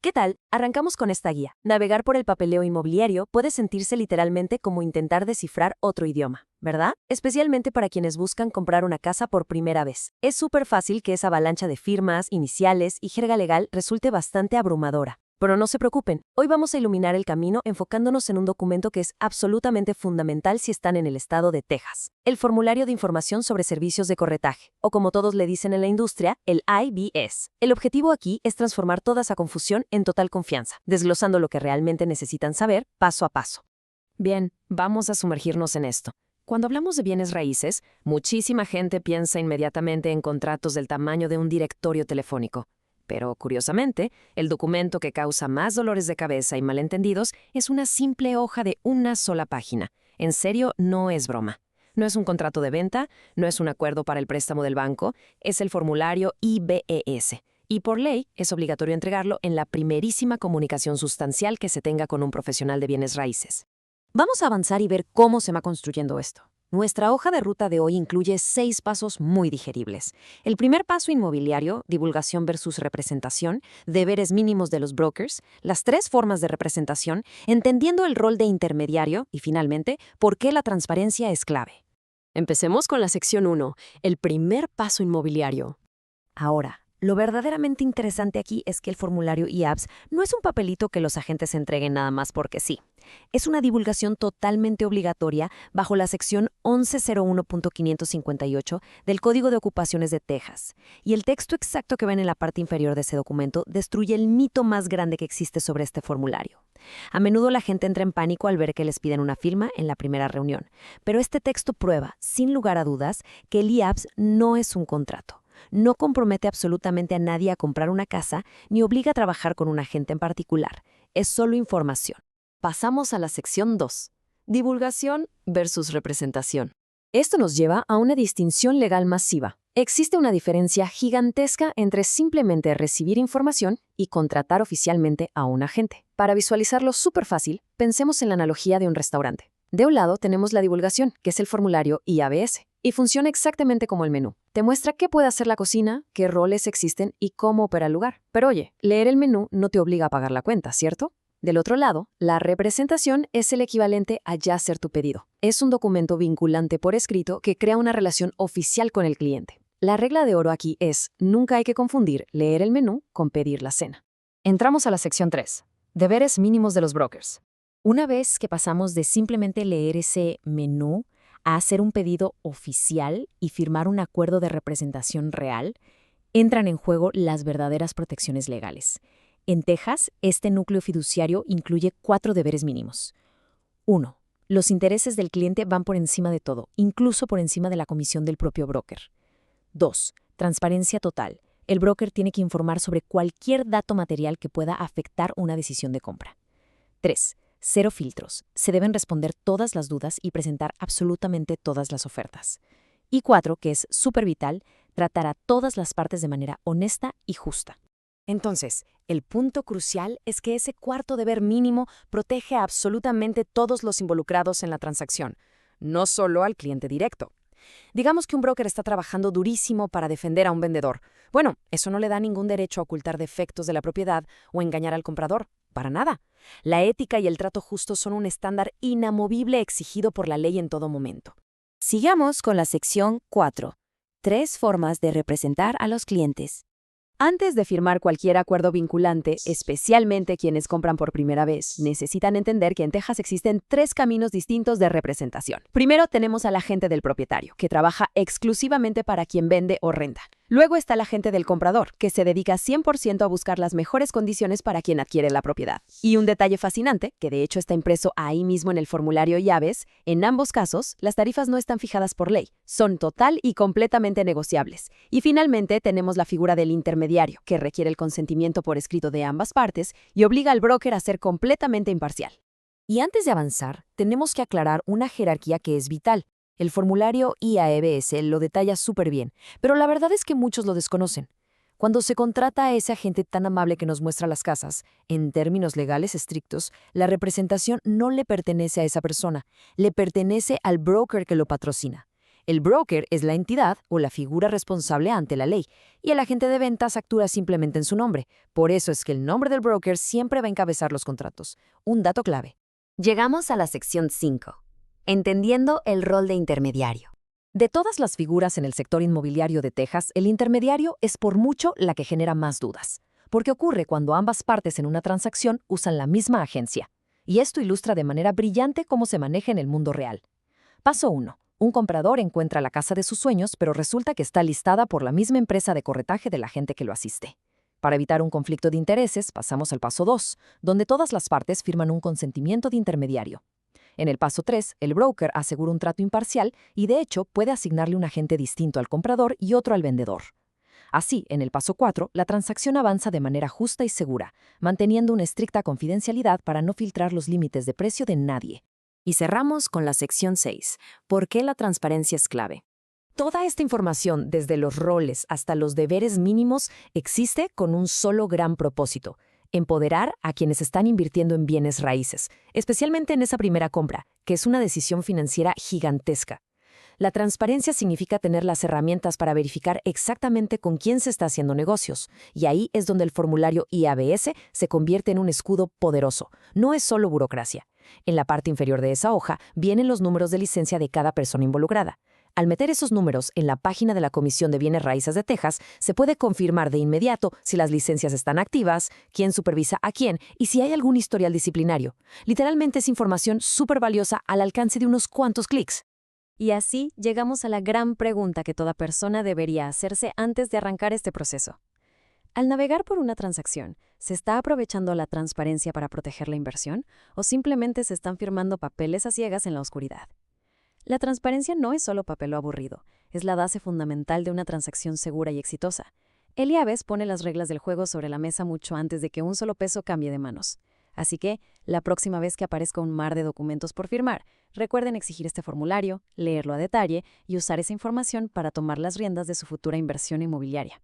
¿Qué tal? Arrancamos con esta guía. Navegar por el papeleo inmobiliario puede sentirse literalmente como intentar descifrar otro idioma, ¿verdad? Especialmente para quienes buscan comprar una casa por primera vez. Es súper fácil que esa avalancha de firmas, iniciales y jerga legal resulte bastante abrumadora. Pero no se preocupen, hoy vamos a iluminar el camino enfocándonos en un documento que es absolutamente fundamental si están en el estado de Texas. El Formulario de Información sobre Servicios de Corretaje, o como todos le dicen en la industria, el IBS. El objetivo aquí es transformar toda esa confusión en total confianza, desglosando lo que realmente necesitan saber paso a paso. Bien, vamos a sumergirnos en esto. Cuando hablamos de bienes raíces, muchísima gente piensa inmediatamente en contratos del tamaño de un directorio telefónico. Pero, curiosamente, el documento que causa más dolores de cabeza y malentendidos es una simple hoja de una sola página. En serio, no es broma. No es un contrato de venta, no es un acuerdo para el préstamo del banco, es el formulario IBES. Y por ley, es obligatorio entregarlo en la primerísima comunicación sustancial que se tenga con un profesional de bienes raíces. Vamos a avanzar y ver cómo se va construyendo esto. Nuestra hoja de ruta de hoy incluye 6 pasos muy digeribles. El primer paso inmobiliario, divulgación versus representación, deberes mínimos de los brokers, las 3 formas de representación, entendiendo el rol de intermediario y, finalmente, por qué la transparencia es clave. Empecemos con la sección 1, el primer paso inmobiliario. Ahora, lo verdaderamente interesante aquí es que el formulario IABS no es un papelito que los agentes entreguen nada más porque sí. Es una divulgación totalmente obligatoria bajo la sección 1101.558 del Código de Ocupaciones de Texas. Y el texto exacto que ven en la parte inferior de ese documento destruye el mito más grande que existe sobre este formulario. A menudo la gente entra en pánico al ver que les piden una firma en la primera reunión, pero este texto prueba, sin lugar a dudas, que el IABS no es un contrato. No compromete absolutamente a nadie a comprar una casa ni obliga a trabajar con un agente en particular. Es solo información. Pasamos a la sección 2. Divulgación versus representación. Esto nos lleva a una distinción legal masiva. Existe una diferencia gigantesca entre simplemente recibir información y contratar oficialmente a un agente. Para visualizarlo súper fácil, pensemos en la analogía de un restaurante. De un lado tenemos la divulgación, que es el formulario IABS, y funciona exactamente como el menú. Te muestra qué puede hacer la cocina, qué roles existen y cómo opera el lugar. Pero oye, leer el menú no te obliga a pagar la cuenta, ¿cierto? Del otro lado, la representación es el equivalente a ya hacer tu pedido. Es un documento vinculante por escrito que crea una relación oficial con el cliente. La regla de oro aquí es, nunca hay que confundir leer el menú con pedir la cena. Entramos a la sección 3. Deberes mínimos de los brokers. Una vez que pasamos de simplemente leer ese menú a hacer un pedido oficial y firmar un acuerdo de representación real, entran en juego las verdaderas protecciones legales. En Texas, este núcleo fiduciario incluye 4 deberes mínimos. 1. Los intereses del cliente van por encima de todo, incluso por encima de la comisión del propio broker. 2. Transparencia total. El broker tiene que informar sobre cualquier dato material que pueda afectar una decisión de compra. 3. Cero filtros. Se deben responder todas las dudas y presentar absolutamente todas las ofertas. Y 4, que es súper vital, tratar a todas las partes de manera honesta y justa. Entonces, el punto crucial es que ese cuarto deber mínimo protege a absolutamente todos los involucrados en la transacción, no solo al cliente directo. Digamos que un broker está trabajando durísimo para defender a un vendedor. Bueno, eso no le da ningún derecho a ocultar defectos de la propiedad o engañar al comprador. Para nada. La ética y el trato justo son un estándar inamovible exigido por la ley en todo momento. Sigamos con la sección 4. 3 formas de representar a los clientes. Antes de firmar cualquier acuerdo vinculante, especialmente quienes compran por primera vez, necesitan entender que en Texas existen 3 caminos distintos de representación. Primero tenemos al agente del propietario, que trabaja exclusivamente para quien vende o renta. Luego está el agente del comprador, que se dedica 100% a buscar las mejores condiciones para quien adquiere la propiedad. Y un detalle fascinante, que de hecho está impreso ahí mismo en el formulario IABS, en ambos casos, las tarifas no están fijadas por ley, son total y completamente negociables. Y finalmente tenemos la figura del intermediario, que requiere el consentimiento por escrito de ambas partes y obliga al broker a ser completamente imparcial. Y antes de avanzar, tenemos que aclarar una jerarquía que es vital. El formulario IABS lo detalla súper bien, pero la verdad es que muchos lo desconocen. Cuando se contrata a ese agente tan amable que nos muestra las casas, en términos legales estrictos, la representación no le pertenece a esa persona, le pertenece al broker que lo patrocina. El broker es la entidad o la figura responsable ante la ley, y el agente de ventas actúa simplemente en su nombre. Por eso es que el nombre del broker siempre va a encabezar los contratos. Un dato clave. Llegamos a la sección 5. Entendiendo el rol de intermediario. De todas las figuras en el sector inmobiliario de Texas, el intermediario es por mucho la que genera más dudas, porque ocurre cuando ambas partes en una transacción usan la misma agencia. Y esto ilustra de manera brillante cómo se maneja en el mundo real. Paso 1. Un comprador encuentra la casa de sus sueños, pero resulta que está listada por la misma empresa de corretaje del agente que lo asiste. Para evitar un conflicto de intereses, pasamos al paso 2, donde todas las partes firman un consentimiento de intermediario. En el paso 3, el broker asegura un trato imparcial y, de hecho, puede asignarle un agente distinto al comprador y otro al vendedor. Así, en el paso 4, la transacción avanza de manera justa y segura, manteniendo una estricta confidencialidad para no filtrar los límites de precio de nadie. Y cerramos con la sección 6. ¿Por qué la transparencia es clave? Toda esta información, desde los roles hasta los deberes mínimos, existe con un solo gran propósito: empoderar a quienes están invirtiendo en bienes raíces, especialmente en esa primera compra, que es una decisión financiera gigantesca. La transparencia significa tener las herramientas para verificar exactamente con quién se está haciendo negocios, y ahí es donde el formulario IABS se convierte en un escudo poderoso. No es solo burocracia. En la parte inferior de esa hoja vienen los números de licencia de cada persona involucrada. Al meter esos números en la página de la Comisión de Bienes Raíces de Texas, se puede confirmar de inmediato si las licencias están activas, quién supervisa a quién y si hay algún historial disciplinario. Literalmente es información súper valiosa al alcance de unos cuantos clics. Y así llegamos a la gran pregunta que toda persona debería hacerse antes de arrancar este proceso. Al navegar por una transacción, ¿se está aprovechando la transparencia para proteger la inversión o simplemente se están firmando papeles a ciegas en la oscuridad? La transparencia no es solo papel o aburrido, es la base fundamental de una transacción segura y exitosa. El IABS pone las reglas del juego sobre la mesa mucho antes de que un solo peso cambie de manos. Así que, la próxima vez que aparezca un mar de documentos por firmar, recuerden exigir este formulario, leerlo a detalle y usar esa información para tomar las riendas de su futura inversión inmobiliaria.